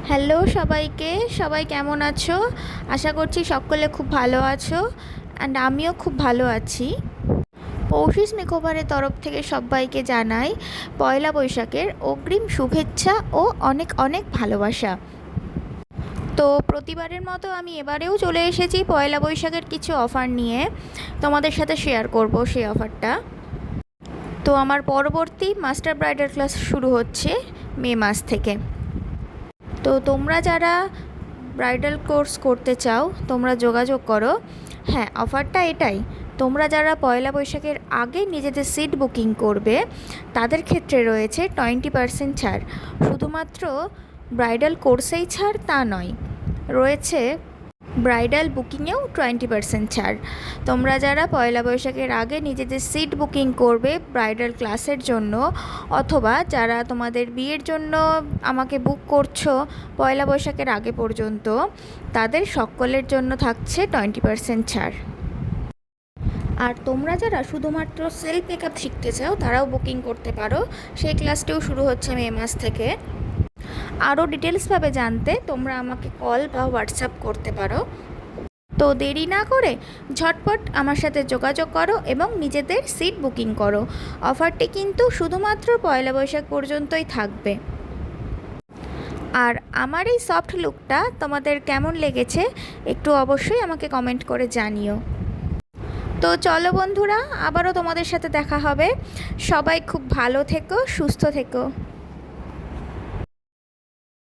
Hello সবাইকে, সবাই কেমন আছো? আশা করছি সকলে খুব ভালো আছো অ্যান্ড আমিও খুব ভালো আছি। পৌশিস মেকওভারের তরফ থেকে সবাইকে জানাই পয়লা বৈশাখের অগ্রিম শুভেচ্ছা ও অনেক অনেক ভালোবাসা। তো প্রতিবারের মতো আমি এবারেও চলে এসেছি পয়লা বৈশাখের কিছু অফার নিয়ে, তোমাদের সাথে শেয়ার করব সেই অফারটা। তো আমার পরবর্তী মাস্টার ব্রাইডাল ক্লাস শুরু হচ্ছে মে মাস থেকে। তো তোমরা যারা ব্রাইডাল কোর্স করতে চাও তোমরা যোগাযোগ করো। হ্যাঁ, অফারটা এটাই, তোমরা যারা পয়লা বৈশাখের আগে নিজেদের সিট বুকিং করবে তাদের ক্ষেত্রে রয়েছে 20% ছাড়। শুধুমাত্র ব্রাইডাল কোর্সেই ছাড় তা নয়, রয়েছে ব্রাইডাল বুকিংয়েও 20% ছাড়। তোমরা যারা পয়লা বৈশাখের আগে নিজেদের সিট বুকিং করবে ব্রাইডাল ক্লাসের জন্য, অথবা যারা তোমাদের বিয়ের জন্য আমাকে বুক করছো পয়লা বৈশাখের আগে পর্যন্ত, তাদের সকলের জন্য থাকছে 20% ছাড়। আর তোমরা যারা শুধুমাত্র সেলফ মেকআপ শিখতে চাও তারাও বুকিং করতে পারো, সেই ক্লাসটিও শুরু হচ্ছে মে মাস থেকে। আরও ডিটেলসভাবে জানতে তোমরা আমাকে কল বা হোয়াটসঅ্যাপ করতে পারো। তো দেরি না করে ঝটপট আমার সাথে যোগাযোগ করো এবং নিজেদের সিট বুকিং করো। অফারটি কিন্তু শুধুমাত্র পয়লা বৈশাখ পর্যন্তই থাকবে। আর আমার এই সফট লুকটা তোমাদের কেমন লেগেছে একটু অবশ্যই আমাকে কমেন্ট করে জানিও। তো চলো বন্ধুরা, আবারও তোমাদের সাথে দেখা হবে। সবাই খুব ভালো থেকো, সুস্থ থেকো।